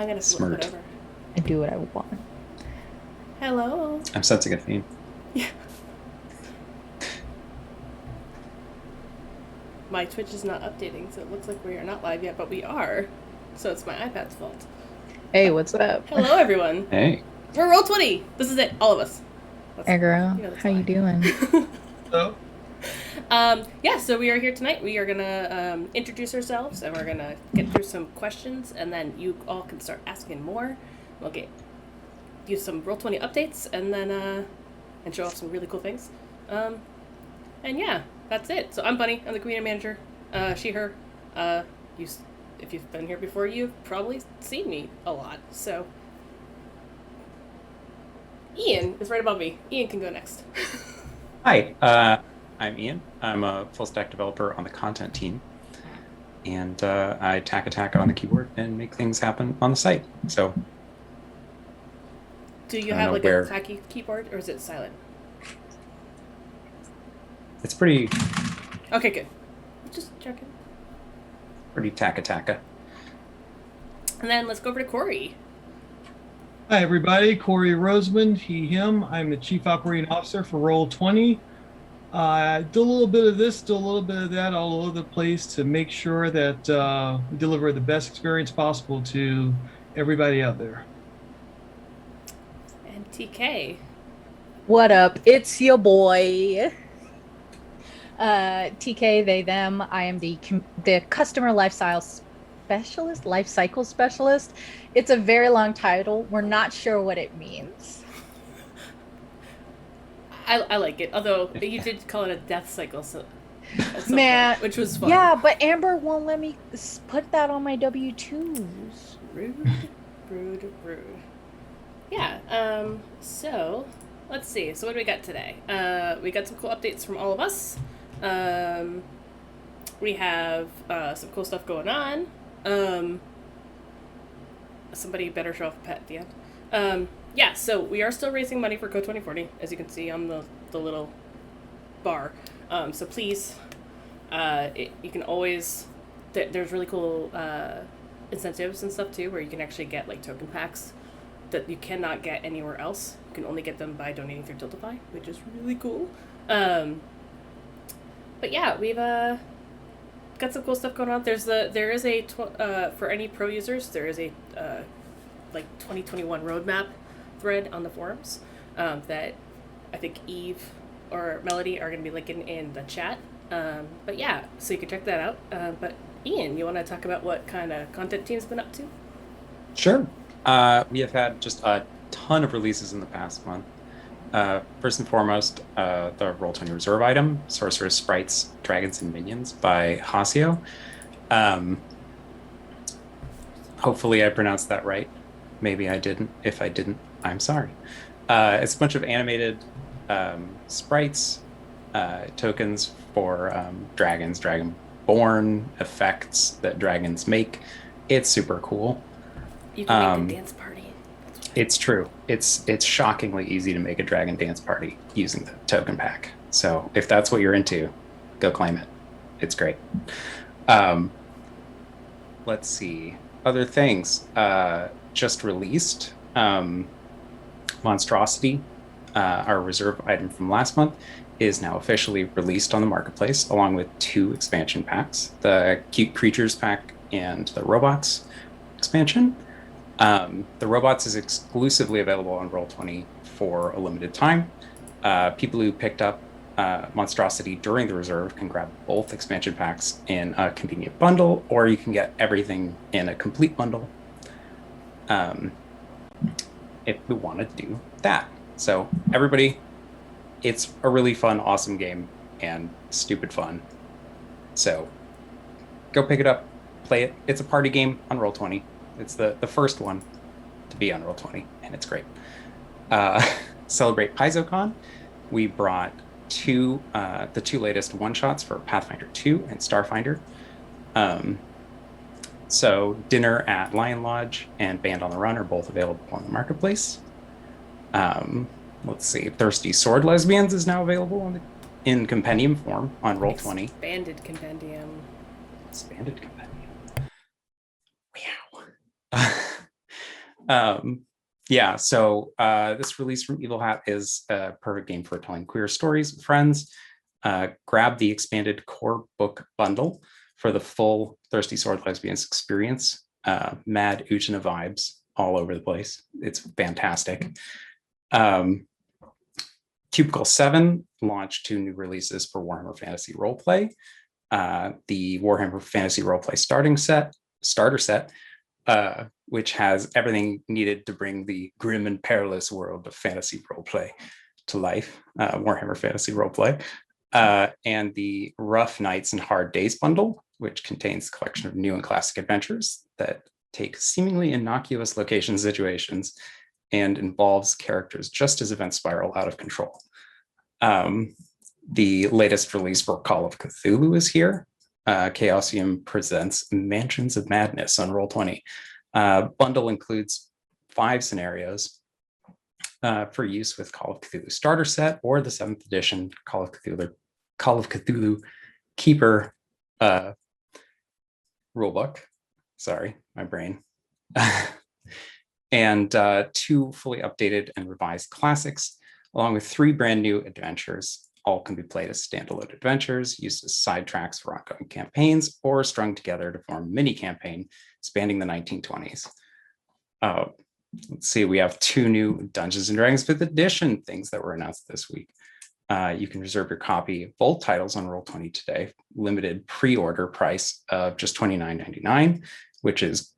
I'm gonna flip Smart. whatever. I do what I want. Hello. I'm sensing a theme. Yeah. My Twitch is not updating, so it looks like we are not live yet, but we are. So it's my iPad's fault. Hey, what's up? Hello, everyone. Hey. We're Roll20. This is it. All of us. Hey, girl. How you doing? Hello. Yeah, so we are here tonight. We are going to introduce ourselves, and we're going to get through some questions, and then you all can start asking more. We'll use some Roll20 updates, and then and show off some really cool things. And yeah, that's it. So I'm Bunny. I'm the community manager. She, her. If you've been here before, you've probably seen me a lot. So Ian is right above me. Ian can go next. Hi, I'm Ian. I'm a full stack developer on the content team. And I tack on the keyboard and make things happen on the site. So do you have like a tacky keyboard, or is it silent? It's pretty... Okay, good. Just checking. Pretty tacka. And then let's go over to Corey. Hi, everybody. Corey Roseman, he, him. I'm the Chief Operating Officer for Roll20. Do a little bit of this, do a little bit of that all over the place to make sure that we deliver the best experience possible to everybody out there. And TK. What up? It's your boy. TK, they, them. I am the customer lifestyle lifecycle specialist. It's a very long title. We're not sure what it means. I like it, although you did call it a death cycle, so man, which was fun. Yeah, but Amber won't let me put that on my W-2s. Rude. Yeah. So let's see. So what do we got today? We got some cool updates from all of us. We have some cool stuff going on. Somebody better show off a pet at the end. Yeah, so we are still raising money for Code 2040, as you can see on the little bar. So please, you can always... There's really cool incentives and stuff, too, where you can actually get, like, token packs that you cannot get anywhere else. You can only get them by donating through Tiltify, which is really cool. But yeah, we've got some cool stuff going on. There is a for any pro users, there is a like 2021 roadmap thread on the forums that I think Eve or Melody are going to be linking in the chat. But yeah, so you can check that out. But Ian, you want to talk about what kind of content team's been up to? Sure. We have had just a ton of releases in the past month. First and foremost, the Roll20 Reserve item, Sorcerer's Sprites, Dragons, and Minions by Hasio. Hopefully I pronounced that right. Maybe I didn't. If I didn't, I'm sorry. It's a bunch of animated sprites, tokens for dragons, dragonborn effects that dragons make. It's super cool. You can make a dance party. It's true. It's shockingly easy to make a dragon dance party using the token pack. So if that's what you're into, go claim it. It's great. Let's see. Other things just released. Monstrosity, our reserve item from last month, is now officially released on the marketplace, along with 2 expansion packs, the Cute Creatures pack and the Robots expansion. The Robots is exclusively available on Roll20 for a limited time. People who picked up Monstrosity during the reserve can grab both expansion packs in a convenient bundle, or you can get everything in a complete bundle if we want to do that. So everybody, it's a really fun, awesome game and stupid fun. So go pick it up, play it. It's a party game on Roll20. It's the first one to be on Roll20, and it's great. Celebrate PaizoCon. We brought the 2 latest one-shots for Pathfinder 2 and Starfinder. So Dinner at Lion Lodge and Band on the Run are both available on the marketplace. Let's see, Thirsty Sword Lesbians is now available in compendium form on Roll20. Expanded compendium. Expanded compendium. Wow. Yeah, so this release from Evil Hat is a perfect game for telling queer stories with friends. Grab the expanded core book bundle for the full Thirsty Sword Lesbians experience. Mad Uchina vibes all over the place. It's fantastic. Cubicle 7 launched 2 new releases for Warhammer Fantasy Roleplay. The Warhammer Fantasy Roleplay starter set, which has everything needed to bring the grim and perilous world of fantasy roleplay to life, Warhammer Fantasy Roleplay, and the Rough Nights and Hard Days bundle, which contains a collection of new and classic adventures that take seemingly innocuous location situations and involves characters just as events spiral out of control. The latest release for Call of Cthulhu is here. Chaosium presents Mansions of Madness on Roll20. Bundle includes 5 scenarios for use with Call of Cthulhu starter set or the 7th edition Call of Cthulhu Keeper rulebook. Sorry, my brain. And 2 fully updated and revised classics, along with 3 brand new adventures. All can be played as standalone adventures, used as side tracks for ongoing campaigns, or strung together to form a mini campaign spanning the 1920s. Let's see, we have 2 new Dungeons and Dragons 5th edition things that were announced this week. You can reserve your copy of both titles on Roll20 today. Limited pre-order price of just $29.99, which is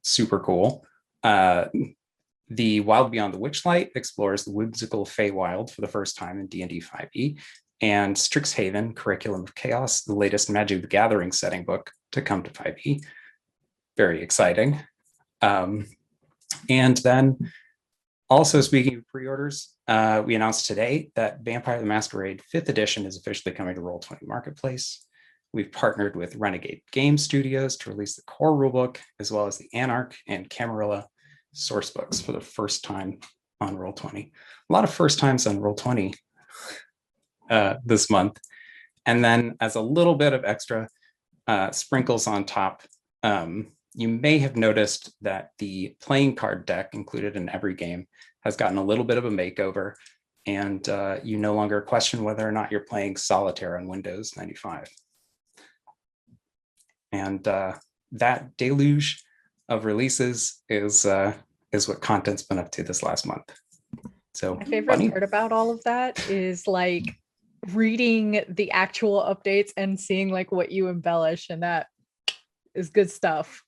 super cool. The Wild Beyond the Witchlight explores the whimsical Feywild for the first time in D&D 5e, and Strixhaven, Curriculum of Chaos, the latest Magic the Gathering setting book to come to 5e. Very exciting. And then, also speaking of pre-orders, we announced today that Vampire the Masquerade 5th edition is officially coming to Roll20 Marketplace. We've partnered with Renegade Game Studios to release the core rulebook, as well as the Anarch and Camarilla source books for the first time on Roll20. A lot of first times on Roll20 this month. And then as a little bit of extra sprinkles on top, you may have noticed that the playing card deck included in every game has gotten a little bit of a makeover, and you no longer question whether or not you're playing solitaire on Windows 95. And that deluge of releases is what content's been up to this last month. So my favorite part about all of that is like reading the actual updates and seeing like what you embellish, and that is good stuff.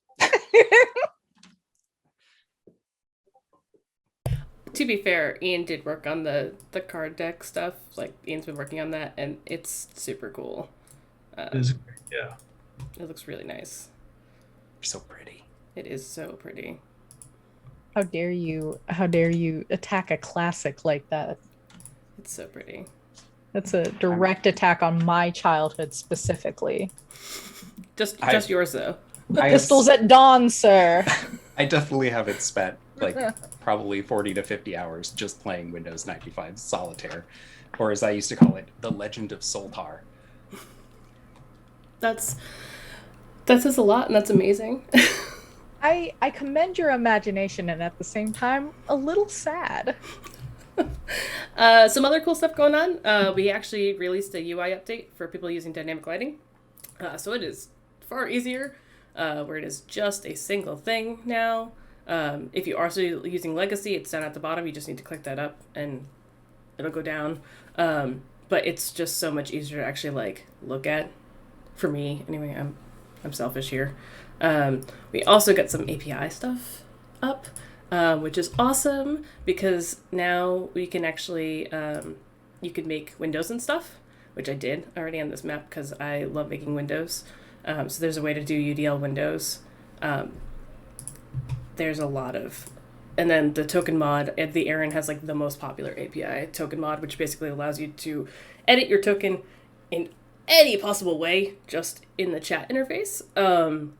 To be fair, Ian did work on the card deck stuff. Like, Ian's been working on that, and it's super cool. It is great, yeah. It looks really nice. So pretty. It is so pretty. How dare you attack a classic like that? It's so pretty. That's a direct attack on my childhood specifically. Just yours though. Pistols at dawn, sir. I definitely haven't spent like probably 40 to 50 hours just playing Windows 95 solitaire, or as I used to call it, The Legend of Soltar. That says a lot, and that's amazing. I commend your imagination, and at the same time, a little sad. Some other cool stuff going on. We actually released a UI update for people using dynamic lighting. So it is far easier, where it is just a single thing now. If you are still using Legacy, it's down at the bottom. You just need to click that up, and it'll go down. But it's just so much easier to actually like look at. For me, anyway, I'm selfish here. We also got some API stuff up, which is awesome because now we can actually, you can make windows and stuff, which I did already on this map because I love making windows. So there's a way to do UDL windows. There's a lot of, and then the token mod, the Aaron has like the most popular API token mod, which basically allows you to edit your token in any possible way, just in the chat interface. And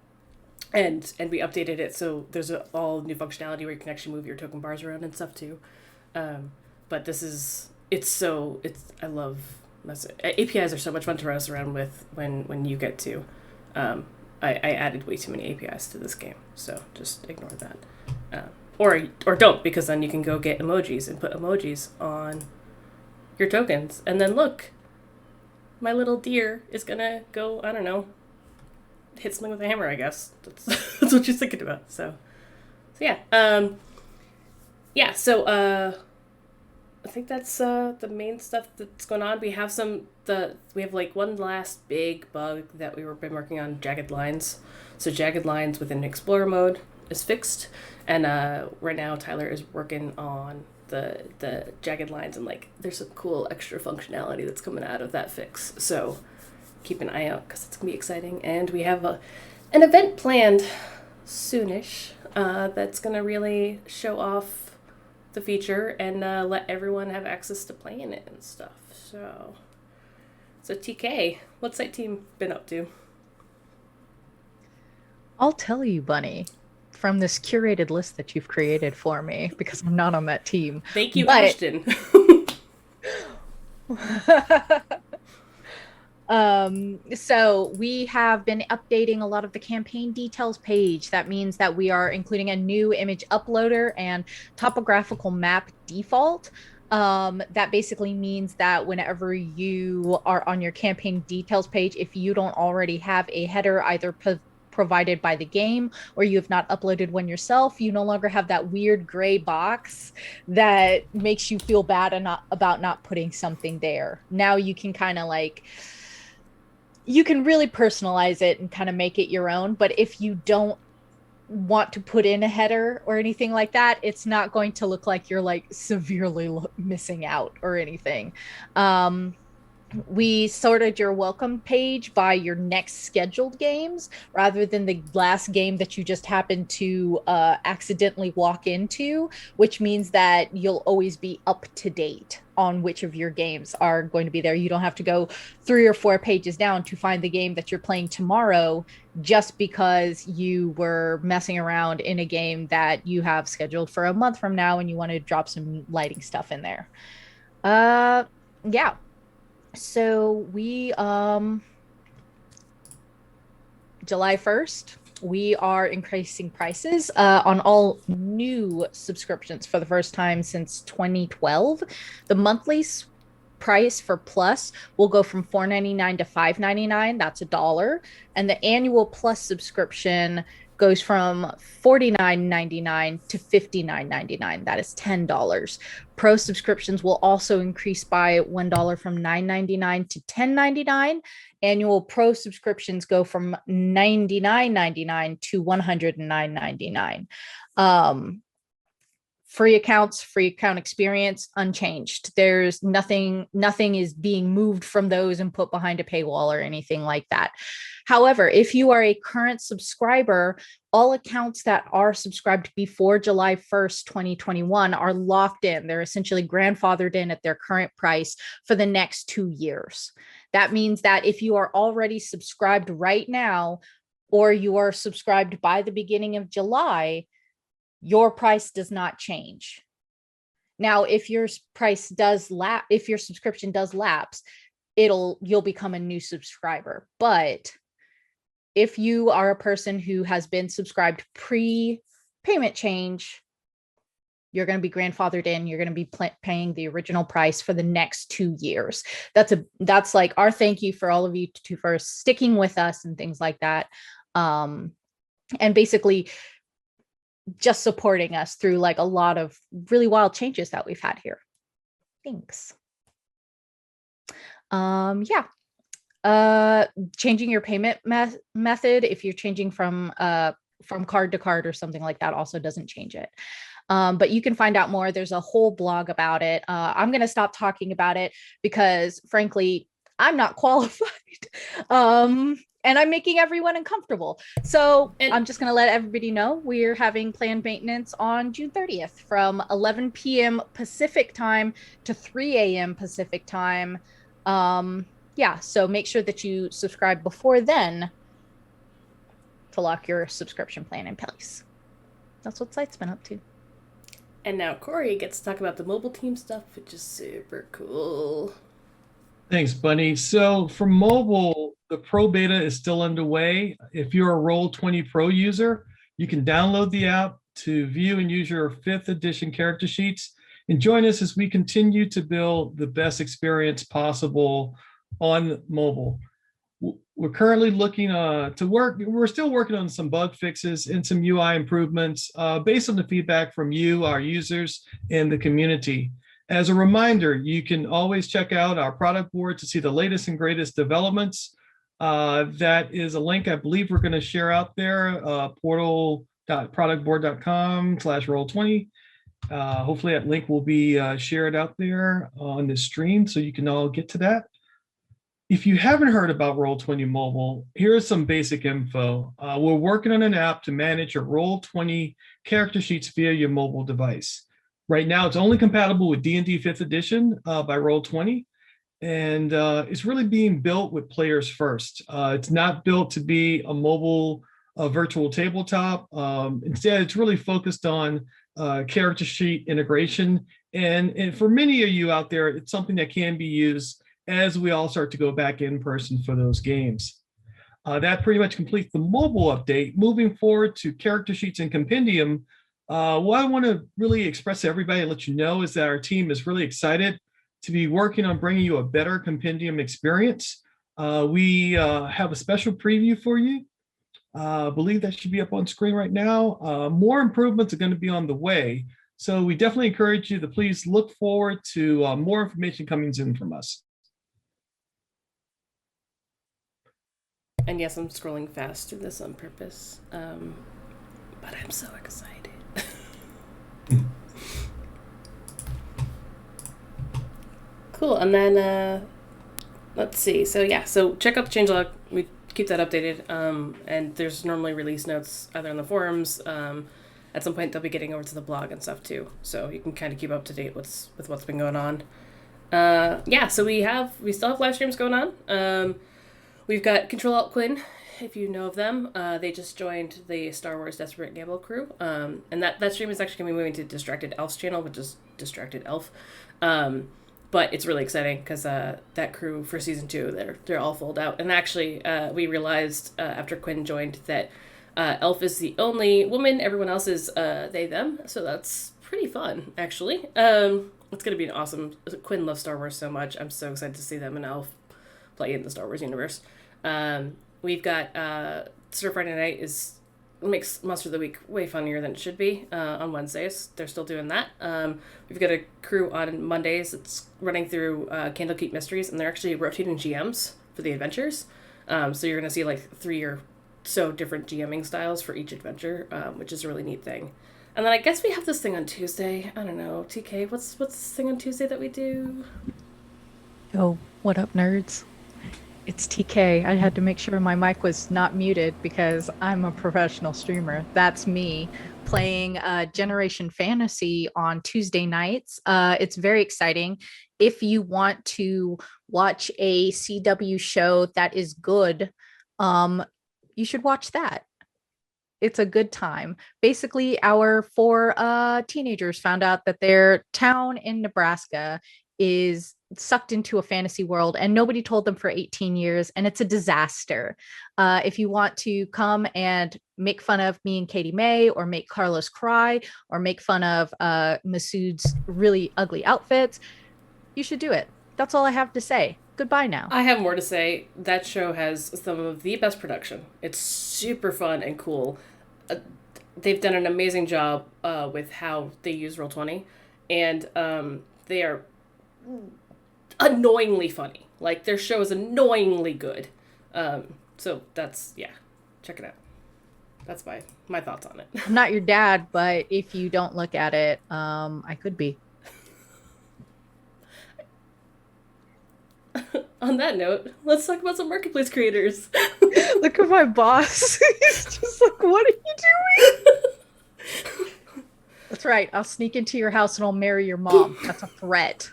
we updated it, so there's all new functionality where you can actually move your token bars around and stuff too. But I love APIs are so much fun to mess around with when you get to. I added way too many APIs to this game, so just ignore that. or don't, because then you can go get emojis and put emojis on your tokens, and then look, my little deer is gonna go, I don't know, hit something with a hammer, I guess. That's what you're thinking about. So yeah. I think that's the main stuff that's going on. We have like one last big bug that we've been working on, jagged lines. So jagged lines within Explorer mode is fixed, and right now Tyler is working on the jagged lines, and like there's some cool extra functionality that's coming out of that fix. So keep an eye out because it's gonna be exciting, and we have an event planned soonish that's gonna really show off the feature and let everyone have access to playing it and stuff. So TK, what's Site Team been up to? I'll tell you, Bunny, from this curated list that you've created for me, because I'm not on that team. Thank you, Ashton. So we have been updating a lot of the campaign details page. That means that we are including a new image uploader and topographical map default. That basically means that whenever you are on your campaign details page, if you don't already have a header either provided by the game or you have not uploaded one yourself, you no longer have that weird gray box that makes you feel bad about not putting something there. Now you can kind of like, you can really personalize it and kind of make it your own. But if you don't want to put in a header or anything like that, it's not going to look like you're like severely missing out or anything. We sorted your welcome page by your next scheduled games rather than the last game that you just happened to accidentally walk into, which means that you'll always be up to date on which of your games are going to be there. You don't have to go 3 or 4 pages down to find the game that you're playing tomorrow just because you were messing around in a game that you have scheduled for a month from now and you want to drop some lighting stuff in there. Yeah. So we, July 1st, we are increasing prices on all new subscriptions for the first time since 2012. The monthly price for Plus will go from $4.99 to $5.99. That's $1. And the annual Plus subscription goes from $49.99 to $59.99. That is $10. Pro subscriptions will also increase by $1 from $9.99 to $10.99. Annual Pro subscriptions go from $99.99 to $109.99. Free accounts, free account experience, unchanged. There's nothing is being moved from those and put behind a paywall or anything like that. However, if you are a current subscriber, all accounts that are subscribed before July 1st, 2021 are locked in. They're essentially grandfathered in at their current price for the next 2 years. That means that if you are already subscribed right now, or you are subscribed by the beginning of July, your price does not change. Now, if your if your subscription does lapse, you'll become a new subscriber. But if you are a person who has been subscribed pre-payment change, you're going to be grandfathered in. You're going to be paying the original price for the next 2 years. That's like our thank you for all of you for sticking with us and things like that. And basically just supporting us through like a lot of really wild changes that we've had here. Thanks. Changing your payment method, if you're changing from card to card or something like that, also doesn't change it. But you can find out more. There's a whole blog about it. I'm going to stop talking about it because frankly, I'm not qualified. And I'm making everyone uncomfortable. So I'm just going to let everybody know we're having planned maintenance on June 30th from 11 p.m. Pacific time to 3 a.m. Pacific time. So make sure that you subscribe before then to lock your subscription plan in place. That's what Site's been up to. And now Corey gets to talk about the mobile team stuff, which is super cool. Thanks, Bunny. So for mobile, the Pro beta is still underway. If you're a Roll20 Pro user, you can download the app, to view and use your 5th edition character sheets and join us as we continue to build the best experience possible on mobile. We're currently looking to work. We're still working on some bug fixes and some UI improvements based on the feedback from you, our users, and the community. As a reminder, you can always check out our product board to see the latest and greatest developments. That is a link I believe we're going to share out there, portal.productboard.com/roll20. Hopefully that link will be shared out there on the stream so you can all get to that. If you haven't heard about Roll20 Mobile, here's some basic info. We're working on an app to manage your Roll20 character sheets via your mobile device. Right now, it's only compatible with D&D 5th edition by Roll20, and it's really being built with players first. It's not built to be a mobile virtual tabletop. Instead, it's really focused on character sheet integration. And for many of you out there, it's something that can be used as we all start to go back in person for those games. That pretty much completes the mobile update. Moving forward to character sheets and Compendium, what I want to really express to everybody and let you know is that our team is really excited to be working on bringing you a better Compendium experience. We have a special preview for you. I believe that should be up on screen right now. More improvements are going to be on the way. So we definitely encourage you to please look forward to more information coming in from us. And yes, I'm scrolling fast through this on purpose, but I'm so excited. Cool, and then let's see. So check out the changelog. We keep that updated, and there's normally release notes either on the forums. At some point, they'll be getting over to the blog and stuff too, so you can kind of keep up to date with what's been going on. So we still have live streams going on. We've got Control Alt Quinn, if you know of them. They just joined the Star Wars Desperate Gamble crew. And that stream is actually going to be moving to Distracted Elf's channel, which is Distracted Elf. But it's really exciting because that crew for season 2, they're all full out. And actually, we realized after Quinn joined that Elf is the only woman. Everyone else is they, them. So that's pretty fun, actually. It's going to be an awesome... Quinn loves Star Wars so much. I'm so excited to see them and Elf play in the Star Wars universe. We've got Stir Friday Night makes Monster of the Week way funnier than it should be on Wednesdays. They're still doing that. We've got a crew on Mondays that's running through Candlekeep Mysteries, and they're actually rotating GMs for the adventures. So you're going to see like 3 or so different GMing styles for each adventure, which is a really neat thing. And then I guess we have this thing on Tuesday. I don't know, TK, what's this thing on Tuesday that we do? Oh, what up, nerds? It's TK. I had to make sure my mic was not muted because I'm a professional streamer. That's me playing Generation Fantasy on Tuesday nights. It's very exciting. If you want to watch a CW show that is good, you should watch that. It's a good time. Basically, our 4 teenagers found out that their town in Nebraska is sucked into a fantasy world and nobody told them for 18 years, and it's a disaster. If you want to come and make fun of me and Katie May, or make Carlos cry, or make fun of Masood's really ugly outfits, you should do it. That's all I have to say. Goodbye now. I have more to say. That show has some of the best production. It's super fun and cool. They've done an amazing job with how they use Roll20, and they are annoyingly funny. Like, their show is annoyingly good. So that's, check it out. That's my thoughts on it. I'm not your dad, but if you don't look at it, I could be. On that note, let's talk about some marketplace creators. Look at my boss. He's just like, what are you doing? That's right. I'll sneak into your house and I'll marry your mom. That's a threat.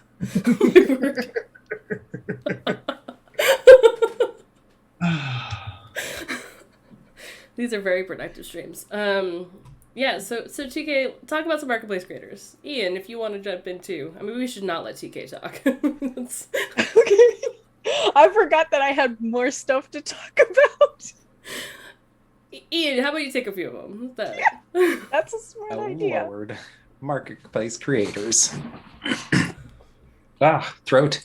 These are very productive streams. So TK, talk about some marketplace creators. Ian, if you want to jump in too. I mean, we should not let TK talk. Okay. I forgot that I had more stuff to talk about. Ian, how about you take a few of them? That's a smart Oh, idea. Lord. Marketplace creators. Throat.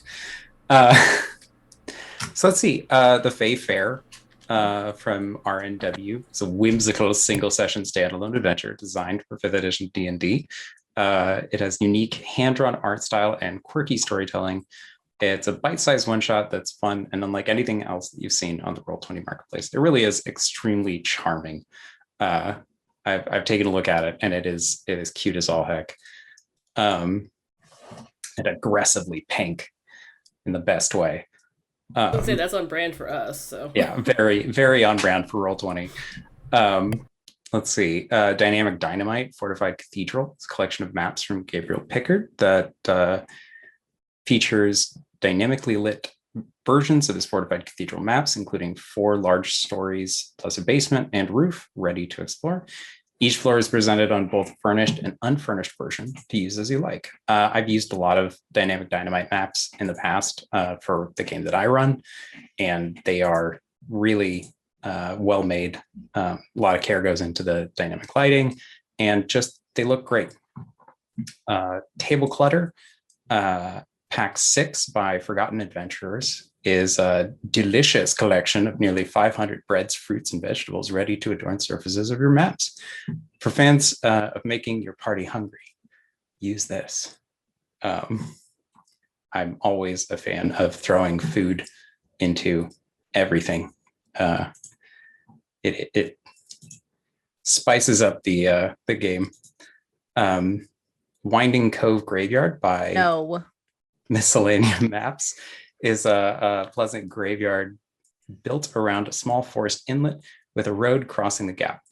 So let's see. The Fae Fair from RNW. It's a whimsical single-session standalone adventure designed for 5th edition D&D. It has unique hand-drawn art style and quirky storytelling. It's a bite-sized one-shot that's fun and unlike anything else that you've seen on the Roll20 Marketplace. It really is extremely charming. I've taken a look at it, and it is cute as all heck. And aggressively pink in the best way. I'd say that's on brand for us. So yeah, very, very on brand for Roll20. Let's see. Dynamic Dynamite, Fortified Cathedral. It's a collection of maps from Gabriel Pickard that features dynamically lit versions of his Fortified Cathedral maps, including 4 large stories plus a basement and roof ready to explore. Each floor is presented on both furnished and unfurnished version to use as you like. I've used a lot of Dynamic Dynamite maps in the past for the game that I run, and they are really well made. A lot of care goes into the dynamic lighting, and just they look great. Table Clutter, Pack 6 by Forgotten Adventurers is a delicious collection of nearly 500 breads, fruits, and vegetables ready to adorn surfaces of your maps. For fans of making your party hungry, use this. I'm always a fan of throwing food into everything. It spices up the game. Winding Cove Graveyard by No. Miscellaneous Maps is a pleasant graveyard built around a small forest inlet with a road crossing the gap.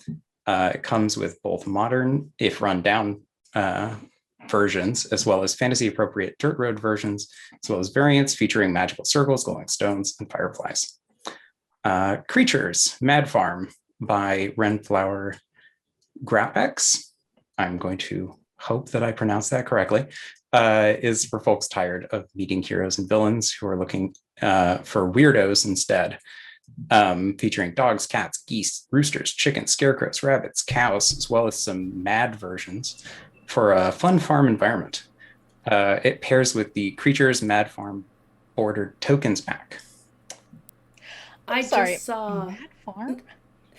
It comes with both modern, if run down, versions, as well as fantasy appropriate dirt road versions, as well as variants featuring magical circles, glowing stones, and fireflies. Creatures, Mad Farm by Renflower Grapex. I'm going to hope that I pronounced that correctly. Is for folks tired of meeting heroes and villains who are looking for weirdos instead. Featuring dogs, cats, geese, roosters, chickens, scarecrows, rabbits, cows, as well as some mad versions for a fun farm environment. It pairs with the Creatures Mad Farm Bordered Tokens pack. I just saw Mad Farm?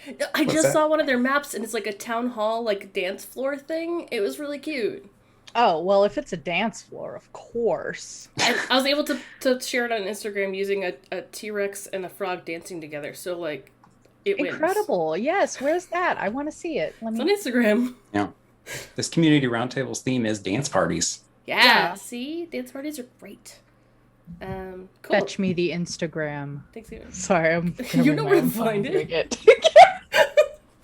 I What's just that? saw one of their maps, and it's like a town hall, like dance floor thing. It was really cute. Oh, well, if it's a dance floor, of course. And I was able to share it on Instagram using a T-Rex and a frog dancing together. So like, it wins. Incredible. Yes. Where's that? I want to see it. It's on Instagram. Yeah. This community roundtable's theme is dance parties. Yeah. See, dance parties are great. Cool. Fetch me the Instagram. Thanks, Ian. Sorry, I'm. You know where to find finding it.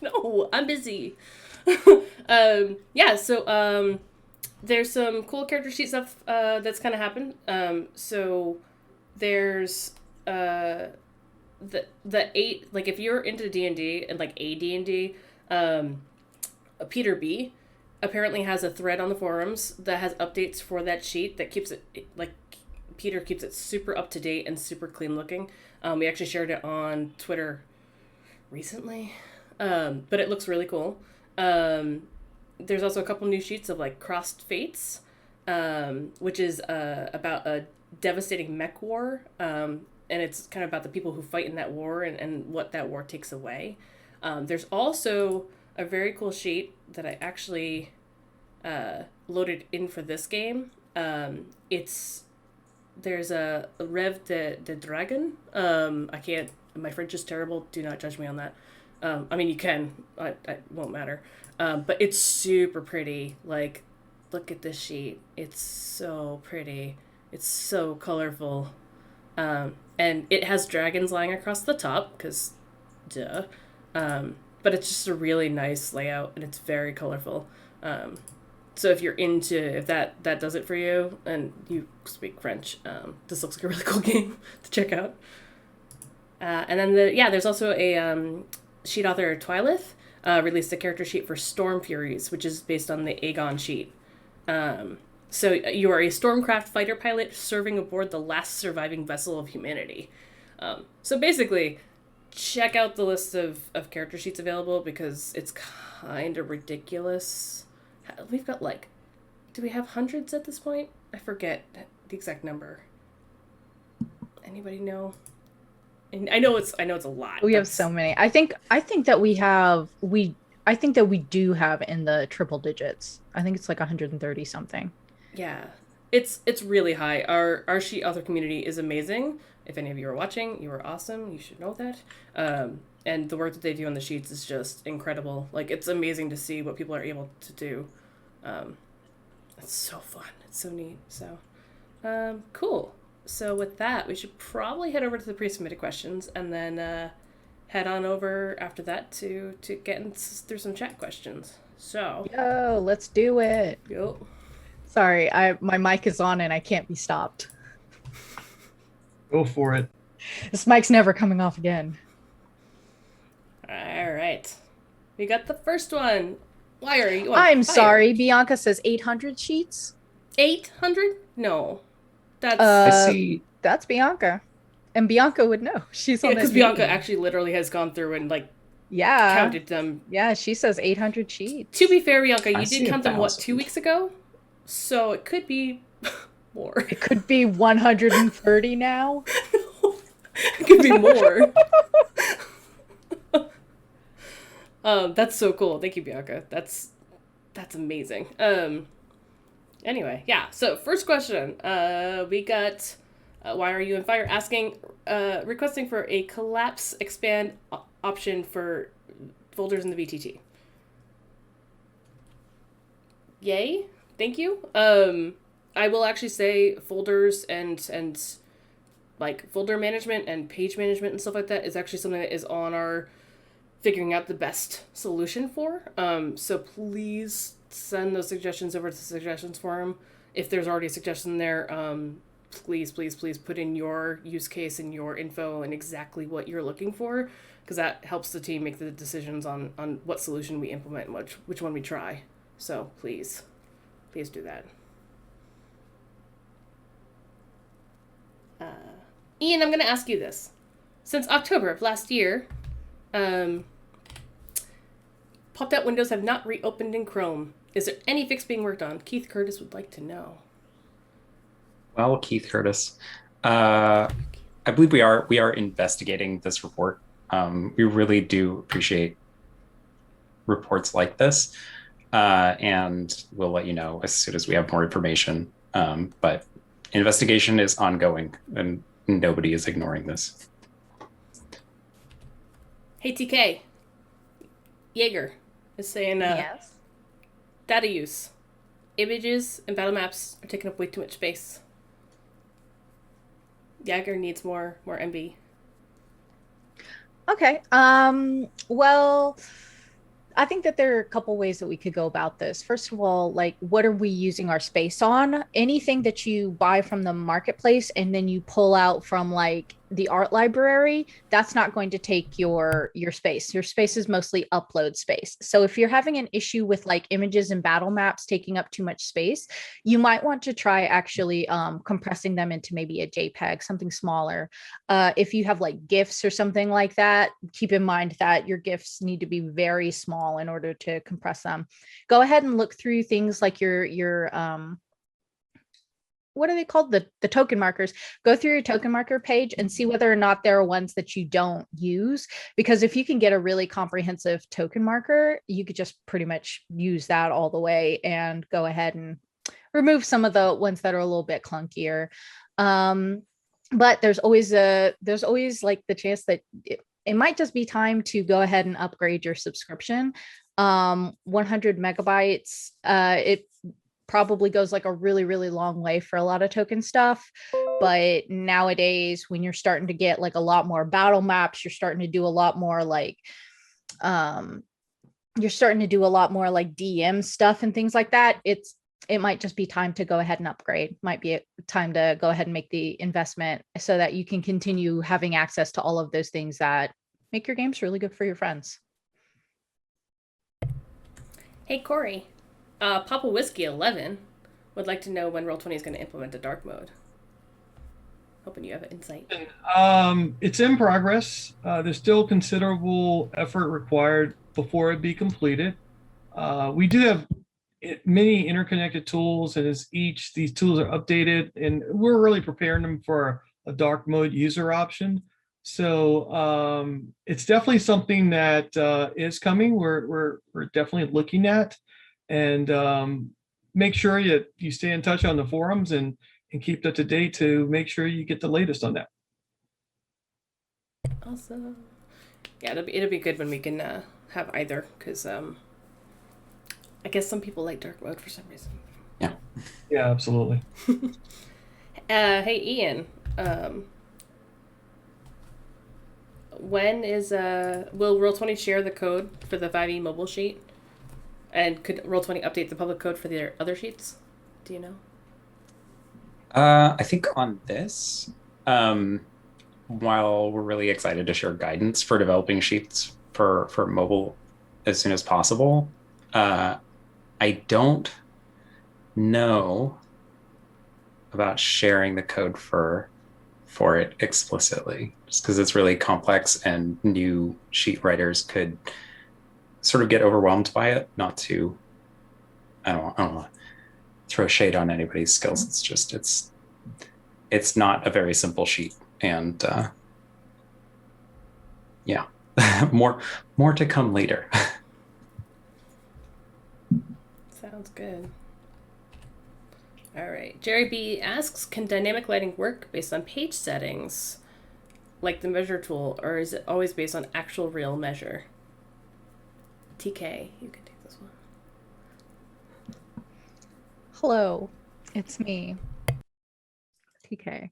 No, I'm busy. So there's some cool character sheet stuff that's kind of happened. So there's the 8, like if you're into D&D and like AD&D, Peter B apparently has a thread on the forums that has updates for that sheet that keeps it, like Peter keeps it super up to date and super clean looking. We actually shared it on Twitter recently, but it looks really cool. There's also a couple new sheets of like Crossed Fates, which is about a devastating mech war, and it's kind of about the people who fight in that war and what that war takes away. There's also a very cool sheet that I actually loaded in for this game. There's a Rev de Dragon. My French is terrible. Do not judge me on that. I mean, you can. It won't matter. But it's super pretty. Like, look at this sheet. It's so pretty. It's so colorful. And it has dragons lying across the top, because duh. But it's just a really nice layout, and it's very colorful. So if you're if that does it for you, and you speak French, this looks like a really cool game to check out. And then there's also a sheet author, Twilith, released a character sheet for Storm Furies, which is based on the Aegon sheet. So you are a Stormcraft fighter pilot serving aboard the last surviving vessel of humanity. So basically, check out the list of character sheets available because it's kind of ridiculous. We've got like, do we have hundreds at this point? I forget the exact number. Anybody know? And I know it's a lot. We have so many. I think that I think that we do have in the triple digits. I think it's like 130 something. Yeah. It's really high. Our sheet author community is amazing. If any of you are watching, you are awesome. You should know that. And the work that they do on the sheets is just incredible. Like, it's amazing to see what people are able to do. It's so fun. It's so neat. So, cool. So with that, we should probably head over to the pre-submitted questions and then head on over after that to getting through some chat questions. So. Yo, let's do it. Yo. Sorry, my mic is on and I can't be stopped. Go for it. This mic's never coming off again. All right. We got the first one. Why are you on I'm fire? sorry. Bianca says 800 sheets. 800? No. That's I see. That's Bianca. And Bianca would know. She's on because that Bianca meeting. actually literally has gone through and like Yeah. counted them. Yeah, she says 800 sheets. To be fair, Bianca, I you see did count them, what, 1,000. 2 weeks ago? So it could be more. It could be 130 now. It could be more. That's so cool. Thank you, Bianca. That's amazing. Anyway, yeah. So first question, we got why are you in fire? Asking, requesting for a collapse expand option for folders in the VTT. Yay! Thank you. I will actually say folders and like folder management and page management and stuff like that is actually something that is on our figuring out the best solution for. So please send those suggestions over to the suggestions forum. If there's already a suggestion there, please put in your use case and your info and exactly what you're looking for, because that helps the team make the decisions on what solution we implement and which one we try. So please do that. Ian, I'm going to ask you this. Since October of last year, popped-out windows have not reopened in Chrome. Is there any fix being worked on? Keith Curtis would like to know. Well, Keith Curtis, I believe we are investigating this report. We really do appreciate reports like this, and we'll let you know as soon as we have more information. But investigation is ongoing, and nobody is ignoring this. Hey, TK. Jaeger is saying, Yes. data use. Images and battle maps are taking up way too much space. Jaeger needs more MB. Okay. Well, I think that there are a couple ways that we could go about this. First of all, like, what are we using our space on? Anything that you buy from the marketplace and then you pull out from like the art library, that's not going to take your space. Your space is mostly upload space. So if you're having an issue with like images and battle maps taking up too much space, you might want to try actually compressing them into maybe a JPEG, something smaller. If you have like GIFs or something like that, keep in mind that your GIFs need to be very small in order to compress them. Go ahead and look through things like your what are they called? The token markers. Go through your token marker page and see whether or not there are ones that you don't use. Because if you can get a really comprehensive token marker, you could just pretty much use that all the way and go ahead and remove some of the ones that are a little bit clunkier. But there's always like the chance that it might just be time to go ahead and upgrade your subscription. 100 megabytes, it probably goes like a really, really long way for a lot of token stuff. But nowadays, when you're starting to get like a lot more battle maps, you're starting to do a lot more like DM stuff and things like that. It might just be time to go ahead and upgrade. Might be a time to go ahead and make the investment so that you can continue having access to all of those things that make your games really good for your friends. Hey, Corey. Papa Whiskey 11 would like to know when Roll20 is going to implement a dark mode. Hoping you have insight. It's in progress. There's still considerable effort required before it be completed. We do have many interconnected tools, and as these tools are updated, and we're really preparing them for a dark mode user option. So it's definitely something that is coming. We're definitely looking at, and make sure you stay in touch on the forums and keep up to date to make sure you get the latest on that. Awesome. Yeah, it'll be good when we can have either, because I guess some people like dark mode for some reason. Yeah. Yeah, absolutely. Hey Ian, when is will Roll20 share the code for the 5e mobile sheet? And could Roll20 update the public code for their other sheets? Do you know? I think on this, while we're really excited to share guidance for developing sheets for mobile as soon as possible, I don't know about sharing the code for it explicitly, just because it's really complex and new sheet writers could sort of get overwhelmed by it. Not to, I don't want to throw shade on anybody's skills. It's just it's not a very simple sheet, and yeah, more to come later. Sounds good. All right. Jerry B asks, can dynamic lighting work based on page settings, like the measure tool, or is it always based on actual real measure? TK, you can take this one. Hello, it's me, TK.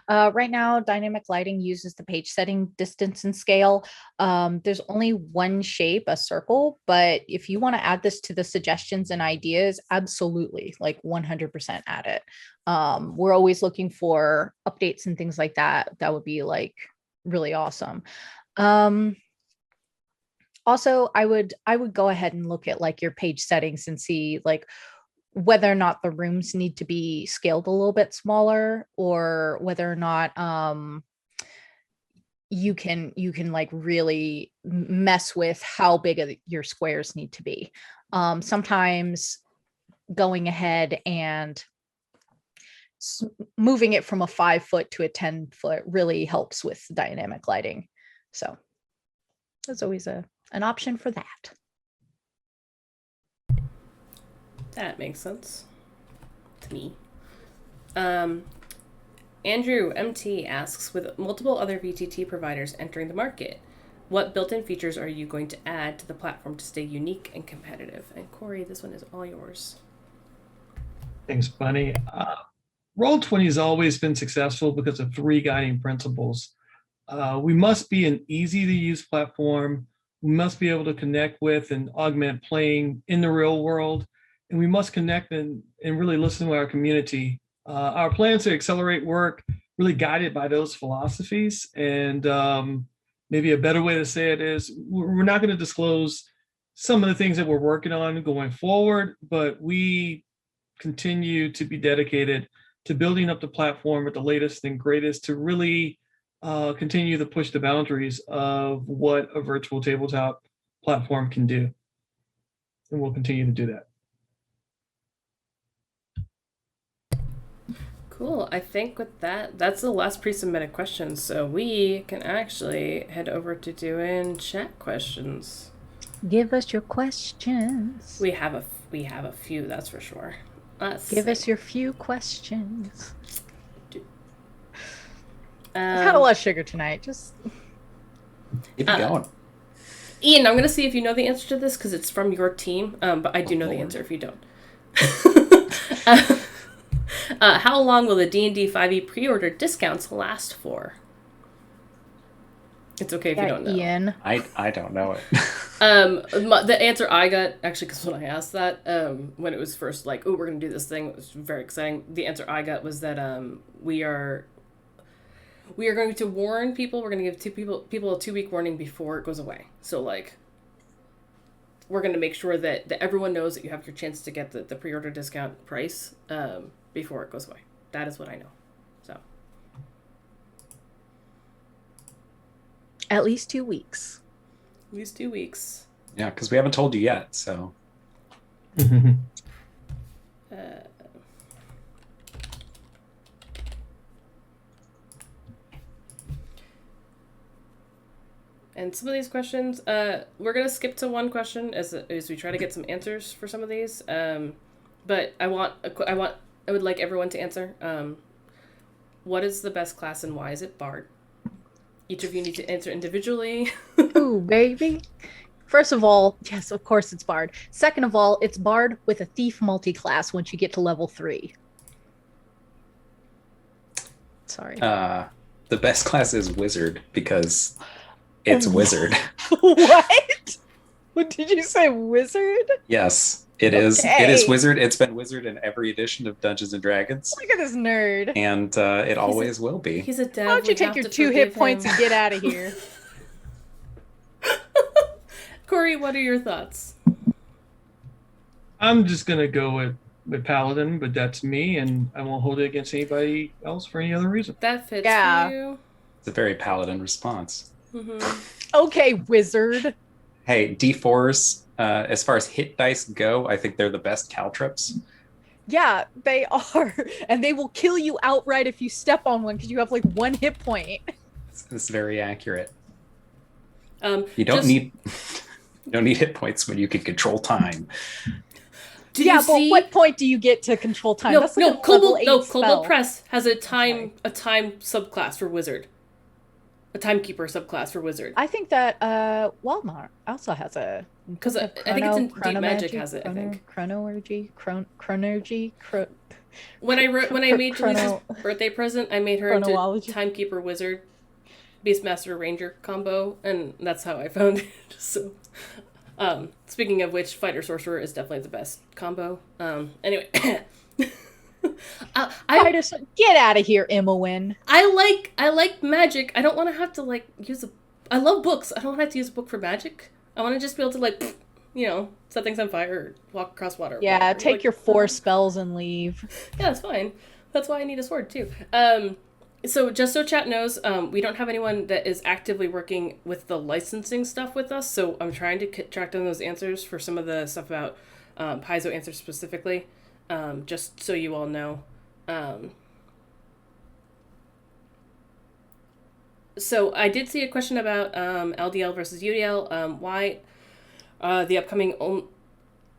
Right now, dynamic lighting uses the page setting distance and scale. There's only one shape, a circle, but if you want to add this to the suggestions and ideas, absolutely, like 100% add it. We're always looking for updates and things like that. That would be like really awesome. Also, I would go ahead and look at like your page settings and see like whether or not the rooms need to be scaled a little bit smaller, or whether or not you can like really mess with how big your squares need to be. Sometimes going ahead and moving it from a 5 foot to a 10 foot really helps with dynamic lighting. So there's always an option for that. That makes sense to me. Andrew MT asks, with multiple other VTT providers entering the market, what built-in features are you going to add to the platform to stay unique and competitive? And Corey, this one is all yours. Thanks, Bunny. Roll20 has always been successful because of 3 guiding principles. We must be an easy-to-use platform. We must be able to connect with and augment playing in the real world. And we must connect and really listen to our community. Our plans to accelerate work really guided by those philosophies. And maybe a better way to say it is, we're not going to disclose some of the things that we're working on going forward, but we continue to be dedicated to building up the platform with the latest and greatest to really continue to push the boundaries of what a virtual tabletop platform can do. And we'll continue to do that. Cool. I think with that's the last pre-submitted questions. So we can actually head over to doing chat questions. Give us your questions. We have a few, that's for sure. Give us your few questions. I've I've had a lot of sugar tonight. Just Keep it going. Ian, I'm gonna see if you know the answer to this because it's from your team. But I do know the answer if you don't. How long will the D&D 5e pre-order discounts last for? It's okay if you don't know. Ian. I don't know it. The answer I got, actually, because when I asked that, when it was first like, oh, we're going to do this thing, it was very exciting. The answer I got was that we are going to warn people. We're going to give people a 2-week warning before it goes away. So, like, we're going to make sure that everyone knows that you have your chance to get the pre-order discount price before it goes away. That is what I know. So, At least 2 weeks. At least 2 weeks. Yeah, because we haven't told you yet. So Uh, and some of these questions, we're gonna skip to one question as we try to get some answers for some of these. But I would like everyone to answer. What is the best class and why is it Bard? Each of you need to answer individually. Ooh, baby. First of all, yes, of course it's Bard. Second of all, it's Bard with a Thief multi-class once you get to level 3. Sorry. the best class is Wizard because it's Wizard. What? What did you say, Wizard? Yes, it is. Okay. It is Wizard. It's been Wizard in every edition of Dungeons and Dragons, Look at this nerd. and it always will be. He's a dev. Why don't you we take have your to 2 hit forgive points him. and get out of here? Corey, what are your thoughts? I'm just gonna go with Paladin, but that's me, and I won't hold it against anybody else for any other reason. That fits Yeah. for you. It's a very Paladin response. Okay, Wizard. Hey, D4s, as far as hit dice go, I think they're the best caltrips. Yeah, they are. And they will kill you outright if you step on one because you have like 1 hit point. It's very accurate. Just- You don't need you don't need hit points when you can control time. Did Yeah, you but see? what point do you get to control time? No, That's like a level Cobalt. 8 No, spell. Cobalt Press has a time subclass for Wizard. A timekeeper subclass for Wizard. I think that Waldmar also has a Because I think it's in Deep Magic has it. I think. Chronergy. When I made Chrono- Jaleesa's birthday present, I made her into Chronology. Timekeeper Wizard, Beastmaster Ranger combo, and that's how I found it. So, speaking of which, Fighter Sorcerer is definitely the best combo. Anyway, Get out of here, Imowen. I like magic. I don't want to have to like use a. I love books. I don't want to have to use a book for magic. I want to just be able to like, set things on fire or walk across water. Yeah, whatever. take Like, your 4 spells and leave. Yeah, that's fine. That's why I need a sword too. So just so chat knows, we don't have anyone that is actively working with the licensing stuff with us. So I'm trying to track down those answers for some of the stuff about Paizo answers specifically, just so you all know. So I did see a question about LDL versus UDL. Why the upcoming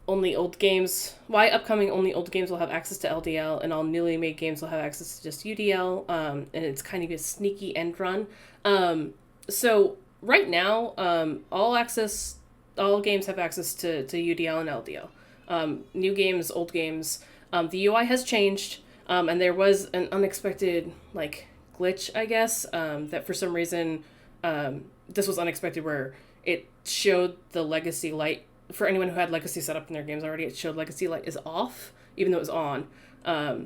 only old games will have access to LDL and all newly made games will have access to just UDL, and it's kind of a sneaky end run. So right now, all games have access to UDL and LDL. New games, old games, the UI has changed, and there was an unexpected glitch, I guess, that for some reason this was unexpected, where it showed the legacy light. For anyone who had Legacy set up in their games already, it showed Legacy light is off, even though it was on.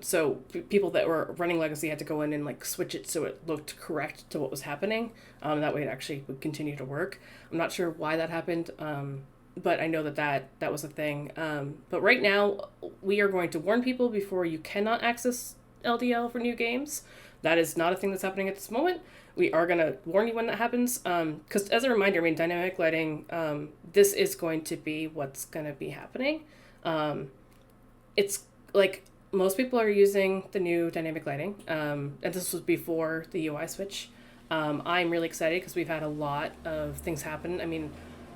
So people that were running Legacy had to go in and switch it so it looked correct to what was happening. That way it actually would continue to work. I'm not sure why that happened, but I know that was a thing. But right now, we are going to warn people before you cannot access LDL for new games. That is not a thing that's happening at this moment. We are going to warn you when that happens. Because as a reminder, dynamic lighting, this is going to be what's going to be happening. It's like most people are using the new dynamic lighting. And this was before the UI switch. I'm really excited because we've had a lot of things happen.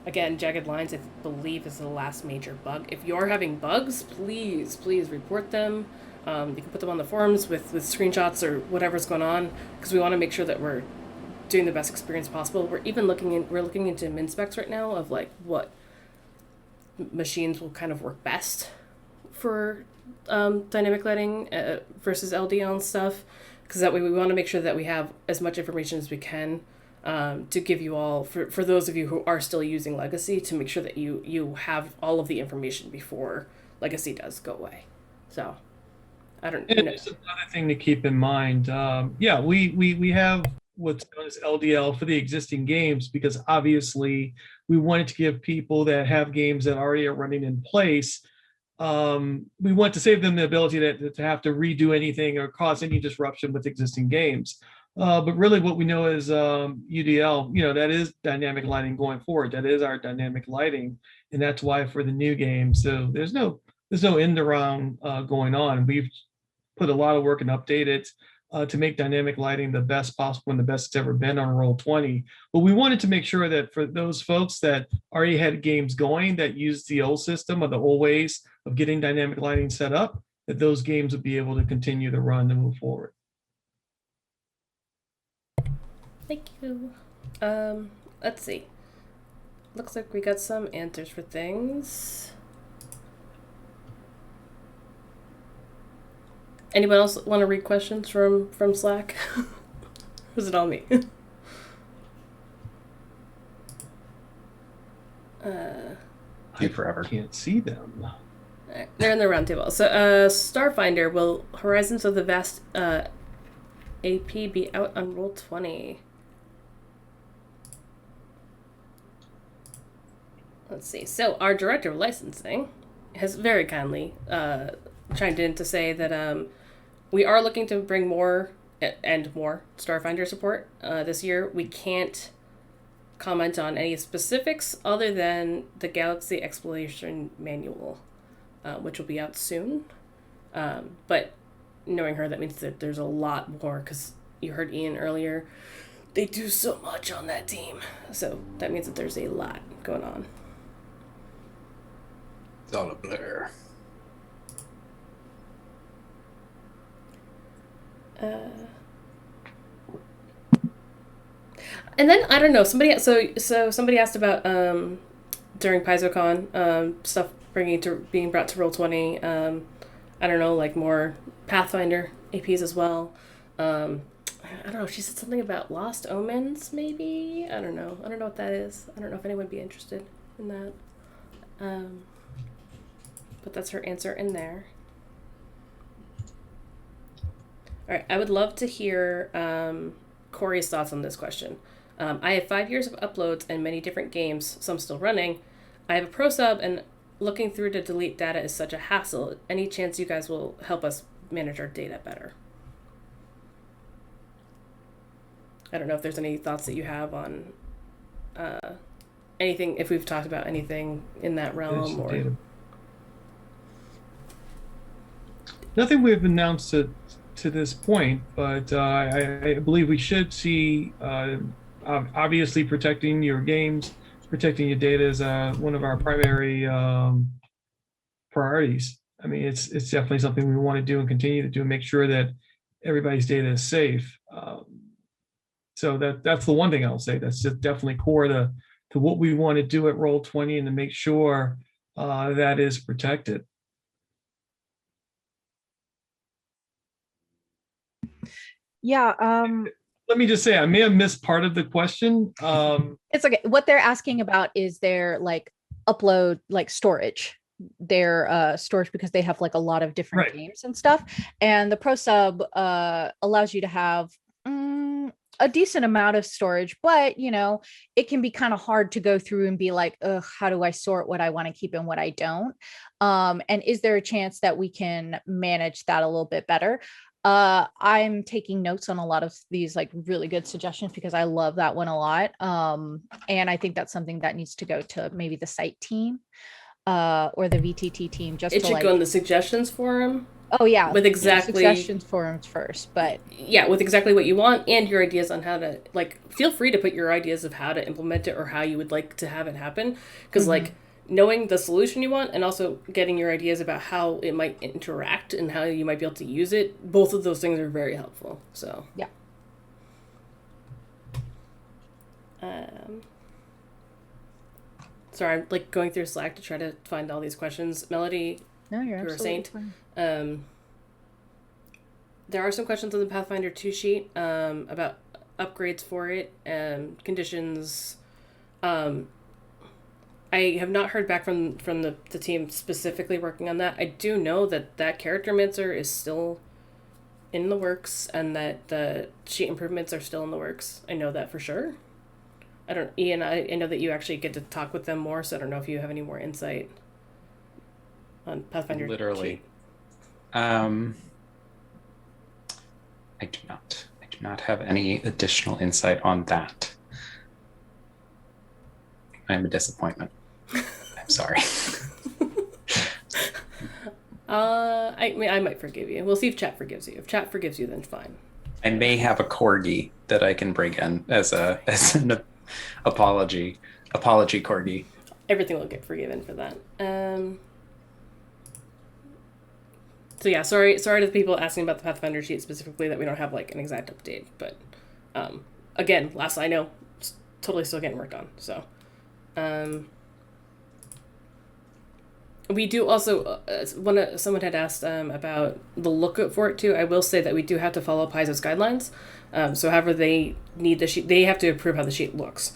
Again, jagged lines, I believe, is the last major bug. If you're having bugs, please report them. You can put them on the forums with screenshots or whatever's going on, because we want to make sure that we're doing the best experience possible. We're looking into min specs right now of what machines will kind of work best for dynamic lighting versus LDL and stuff, because that way we want to make sure that we have as much information as we can to give you all, for those of you who are still using Legacy, to make sure that you have all of the information before Legacy does go away. So I don't know. It's another thing to keep in mind. We have what's known as LDL for the existing games, because obviously we wanted to give people that have games that already are running in place, we want to save them the ability to have to redo anything or cause any disruption with existing games. But really what we know is UDL, that is dynamic lighting going forward. That is our dynamic lighting. And that's why for the new game, so there's no end around going on. We've put a lot of work and updated to make dynamic lighting the best possible and the best it's ever been on Roll20. But we wanted to make sure that for those folks that already had games going that used the old system or the old ways of getting dynamic lighting set up, that those games would be able to continue to run and move forward. Thank you. Let's see. Looks like we got some answers for things. Anyone else want to read questions from Slack? Or is it all me? You forever. Can't see them. Alright, they're in the roundtable. So, Starfinder, will Horizons of the Vast AP be out on Roll20? Let's see. So, our director of licensing has very kindly chimed in to say that we are looking to bring more and more Starfinder support this year. We can't comment on any specifics other than the Galaxy Exploration Manual, which will be out soon. But knowing her, that means that there's a lot more, because you heard Ian earlier. They do so much on that team. So that means that there's a lot going on. It's all a blur. And then I don't know. Somebody somebody asked about during PaizoCon stuff being brought to Roll20. I don't know, like more Pathfinder APs as well. I don't know. She said something about Lost Omens, maybe. I don't know what that is. I don't know if anyone would be interested in that. But that's her answer in there. All right, I would love to hear Corey's thoughts on this question. I have 5 years of uploads and many different games, some still running. I have a pro sub, and looking through to delete data is such a hassle. Any chance you guys will help us manage our data better? I don't know if there's any thoughts that you have on anything, if we've talked about anything in that realm. Or Data. Nothing we've announced to this point, but I believe we should see, obviously protecting your games, protecting your data is one of our primary priorities. I mean, it's definitely something we want to do and continue to do, and make sure that everybody's data is safe. So that's the one thing I'll say. That's just definitely core to what we want to do at Roll20, and to make sure that is protected. Yeah. Let me just say, I may have missed part of the question. It's okay. What they're asking about is their like upload, like storage, their storage, because they have like a lot of different games and stuff. And the Pro Sub allows you to have a decent amount of storage, but it can be kind of hard to go through and be like, ugh, how do I sort what I want to keep and what I don't? And is there a chance that we can manage that a little bit better? I'm taking notes on a lot of these like really good suggestions, because I love that one a lot. And I think that's something that needs to go to maybe the site team or the VTT team. Just it should go in the suggestions forum. Oh yeah, with exactly suggestions forums first, but yeah, with exactly what you want and your ideas on how to, like, feel free to put your ideas of how to implement it or how you would like to have it happen, because like knowing the solution you want and also getting your ideas about how it might interact and how you might be able to use it, both of those things are very helpful. So yeah. Sorry, I'm like going through Slack to try to find all these questions. Melody, No, you're a absolutely saint. fine. There are some questions on the Pathfinder 2 sheet about upgrades for it and conditions. I have not heard back from the team specifically working on that. I do know that character mincer is still in the works, and that the sheet improvements are still in the works. I know that for sure. Ian, I know that you actually get to talk with them more, so I don't know if you have any more insight on Pathfinder. Literally. I do not. Do not have any additional insight on that. I'm a disappointment. I'm sorry. I might forgive you. We'll see if chat forgives you. If chat forgives you, then fine. I may have a corgi that I can bring in as an apology corgi. Everything will get forgiven for that. So yeah, sorry to the people asking about the Pathfinder sheet specifically that we don't have like an exact update. But again, last I know, it's totally still getting worked on. So we do also someone had asked about the lookup for it too. I will say that we do have to follow Paizo's guidelines. So however they need the sheet, they have to approve how the sheet looks.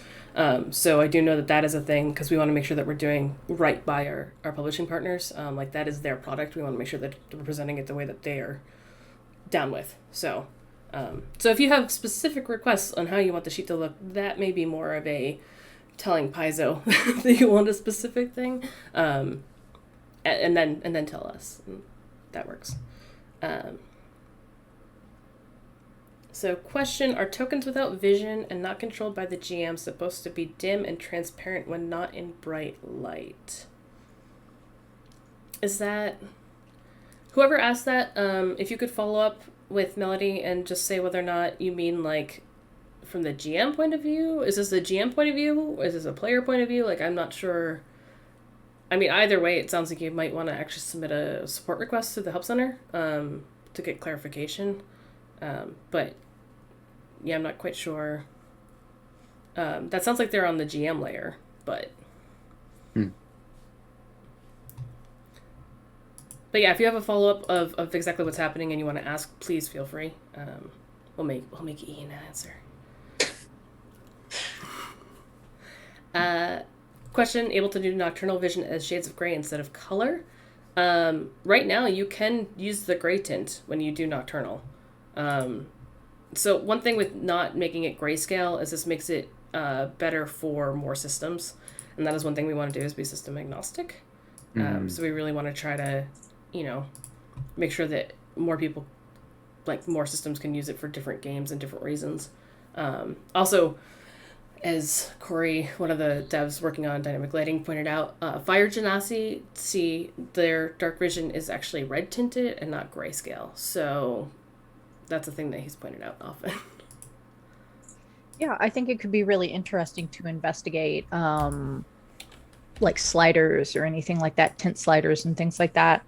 So I do know that is a thing because we want to make sure that we're doing right by our publishing partners. Like that is their product. We want to make sure that we're presenting it the way that they are down with. So if you have specific requests on how you want the sheet to look, that may be more of a telling Paizo that you want a specific thing. And then tell us. That works. So question, are tokens without vision and not controlled by the GM supposed to be dim and transparent when not in bright light? Is that... Whoever asked that, if you could follow up with Melody and just say whether or not you mean like from the GM point of view? Is this the GM point of view? Is this a player point of view? Like, I'm not sure... I mean, either way, it sounds like you might want to actually submit a support request to the Help Center to get clarification. But, yeah, I'm not quite sure. That sounds like they're on the GM layer, but... But, yeah, if you have a follow-up of exactly what's happening and you want to ask, please feel free. We'll make Ian answer. Question, able to do Nocturnal Vision as shades of gray instead of color. Right now, you can use the gray tint when you do Nocturnal. So one thing with not making it grayscale is this makes it better for more systems. And that is one thing we want to do is be system agnostic. So we really want to try to, make sure that more people, like more systems can use it for different games and different reasons. Also, as Corey, one of the devs working on dynamic lighting, pointed out, Fire Genasi, their dark vision is actually red tinted and not grayscale. So that's a thing that he's pointed out often. Yeah, I think it could be really interesting to investigate like sliders or anything like that, tint sliders and things like that.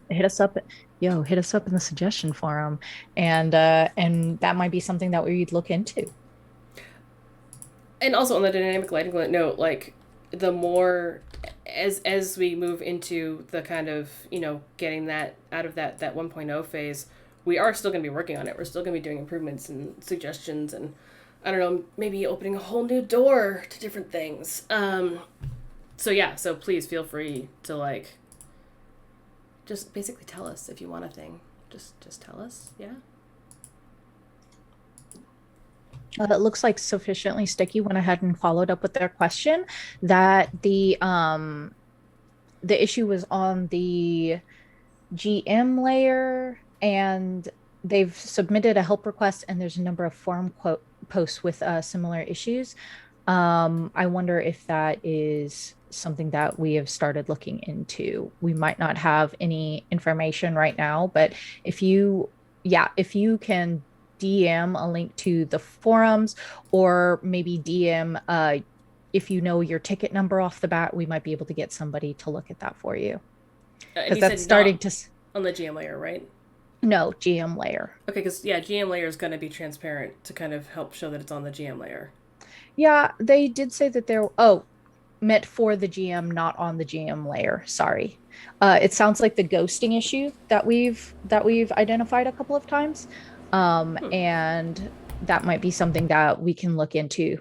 Hit us up in the suggestion forum, and that might be something that we'd look into. And also on the dynamic lighting note, like the more as we move into the kind of, getting that out of that 1.0 phase, we are still going to be working on it. We're still going to be doing improvements and suggestions and, I don't know, maybe opening a whole new door to different things. So please feel free to just basically tell us if you want a thing. Just tell us, yeah? It looks like Sufficiently Sticky went ahead and followed up with their question that the issue was on the GM layer, and they've submitted a help request, and there's a number of forum posts with similar issues. I wonder if that is something that we have started looking into. We might not have any information right now, but if you can DM a link to the forums, or maybe DM if you know your ticket number off the bat, we might be able to get somebody to look at that for you. Because that's starting to... On the GM layer, right? No, GM layer. Okay, because, GM layer is going to be transparent to kind of help show that it's on the GM layer. Yeah, they did say that they're... meant for the GM, not on the GM layer. Sorry. It sounds like the ghosting issue that we've identified a couple of times. And that might be something that we can look into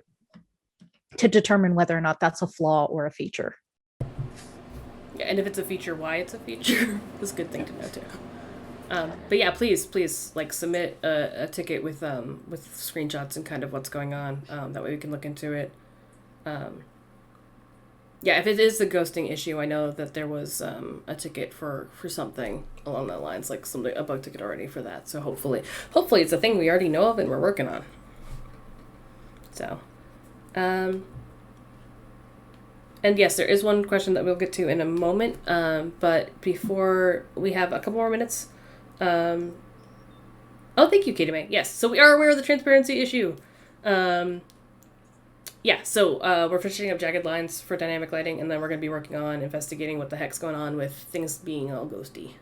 to determine whether or not that's a flaw or a feature. Yeah, and if it's a feature, why it's a feature is a good thing to know too. But yeah, please submit a ticket with screenshots and kind of what's going on. That way we can look into it. Yeah, if it is the ghosting issue, I know that there was a ticket for something along that lines, like a bug ticket already for that. So hopefully it's a thing we already know of and we're working on. So, and yes, there is one question that we'll get to in a moment. But before we have a couple more minutes, oh, thank you, Katie May. Yes, so we are aware of the transparency issue. Yeah, so we're finishing up jagged lines for dynamic lighting, and then we're going to be working on investigating what the heck's going on with things being all ghosty.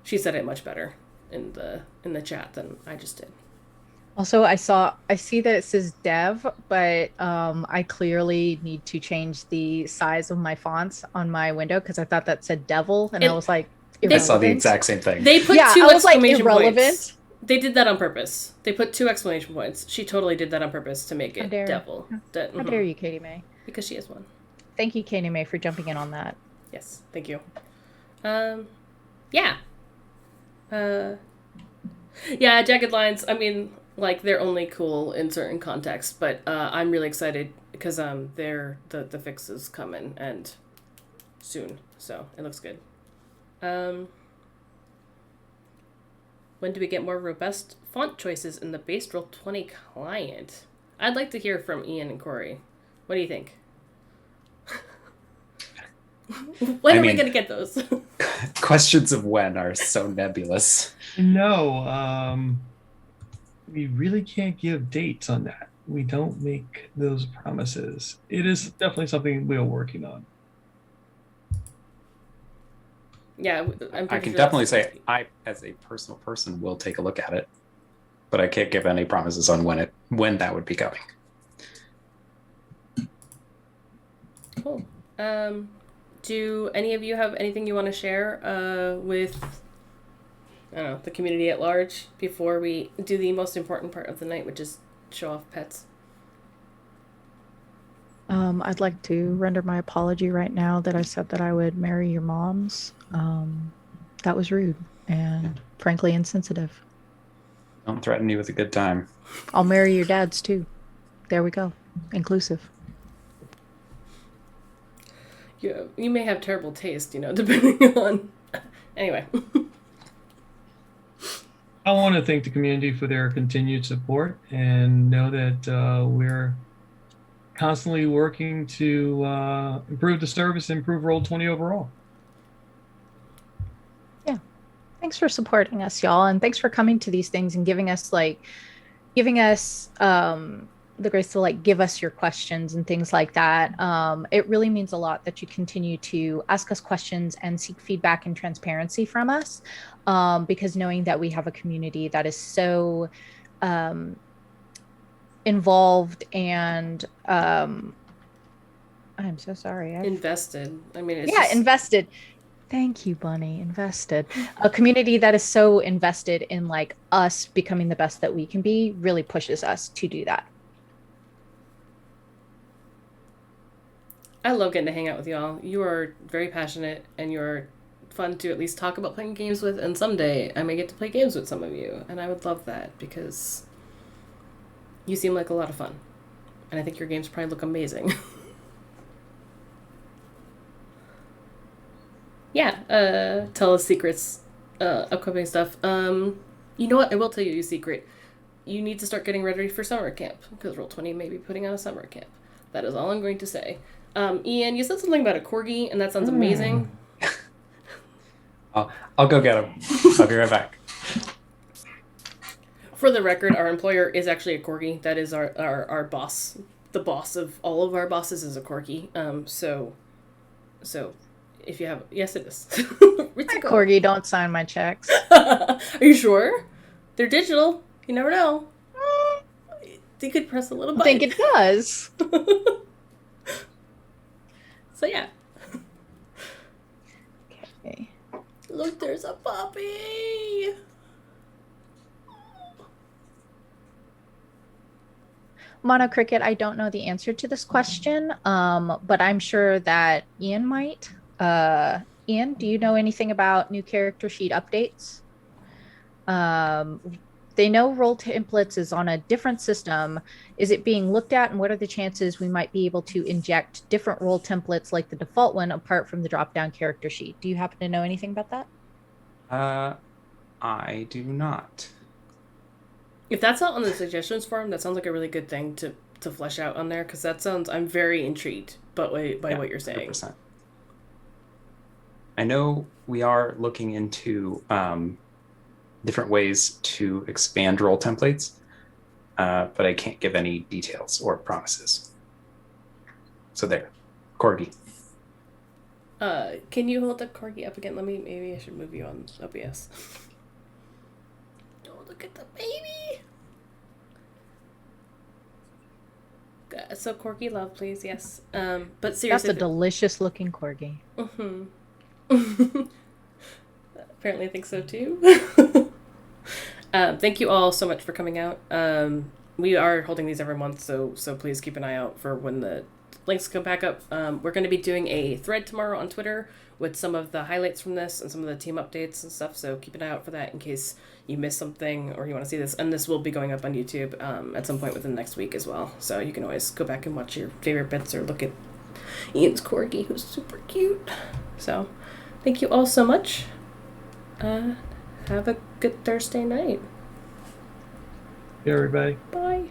She said it much better in the chat than I just did. Also, I see that it says dev, but I clearly need to change the size of my fonts on my window because I thought that said devil, and I was like, I saw the exact same thing. They put yeah, two I was like, exclamation irrelevant. points. They did that on purpose. They put 2 exclamation points. She totally did that on purpose to make it devil. How dare you, Katie May? Because she is one. Thank you, Katie May, for jumping in on that. Yes, thank you. Yeah. Yeah, jagged lines, I mean, like, they're only cool in certain contexts, but I'm really excited because the fix is coming and soon, so it looks good. When do we get more robust font choices in the base Roll20 client? I'd like to hear from Ian and Corey. What do you think? When are we going to get those? Questions of when are so nebulous. No, we really can't give dates on that. We don't make those promises. It is definitely something we're working on. Yeah, I can definitely say I, as a personal person, will take a look at it, but I can't give any promises on when that would be going. Cool. Do any of you have anything you want to share with, I don't know, the community at large before we do the most important part of the night, which is show off pets? I'd like to render my apology right now that I said that I would marry your moms. That was rude and frankly insensitive. Don't threaten me with a good time. I'll marry your dads too. There we go. Inclusive. You may have terrible taste, depending on... Anyway. I want to thank the community for their continued support and know that we're constantly working to improve the service, improve Roll20 overall. Yeah. Thanks for supporting us, y'all. And thanks for coming to these things and giving us the grace to give us your questions and things like that. It really means a lot that you continue to ask us questions and seek feedback and transparency from us, because knowing that we have a community that is so involved and I'm so sorry. Invested. I mean, invested. Thank you, Bunny. Invested. A community that is so invested in us becoming the best that we can be really pushes us to do that. I love getting to hang out with y'all. You are very passionate and you're fun to at least talk about playing games with, and someday I may get to play games with some of you, and I would love that because you seem like a lot of fun. And I think your games probably look amazing. Yeah, tell us secrets, upcoming stuff. You know what? I will tell you a secret. You need to start getting ready for summer camp, because Roll20 may be putting on a summer camp. That is all I'm going to say. Ian, you said something about a Corgi, and that sounds amazing. I'll go get him. I'll be right back. For the record, our employer is actually a Corgi. That is our boss. The boss of all of our bosses is a Corgi. So if you have... Yes, it is. Corgi, don't sign my checks. Are you sure? They're digital. You never know. They could press a little button. I think it does. So yeah. Okay. Look, there's a puppy. Mono Cricket, I don't know the answer to this question, but I'm sure that Ian might. Ian, do you know anything about new character sheet updates? They know roll templates is on a different system. Is it being looked at, and what are the chances we might be able to inject different roll templates like the default one apart from the drop-down character sheet? Do you happen to know anything about that? I do not. If that's not on the suggestions form, that sounds like a really good thing to flesh out on there, because that sounds, I'm very intrigued by what you're saying. 100%. I know we are looking into different ways to expand roll templates, but I can't give any details or promises. So there, Corgi. Can you hold the Corgi up again? Maybe I should move you on OBS. Oh, look at the baby! So Corgi love, please, yes. But seriously, That's a delicious looking corgi. Mm-hmm. Apparently I think so too. Thank you all so much for coming out. We are holding these every month, so please keep an eye out for when the links come back up. We're going to be doing a thread tomorrow on Twitter with some of the highlights from this and some of the team updates and stuff, so keep an eye out for that in case you missed something or you want to see this. And this will be going up on YouTube at some point within the next week as well, so you can always go back and watch your favorite bits or look at Ian's corgi, who's super cute. So thank you all so much. Have a good Thursday night. Hey, everybody. Bye.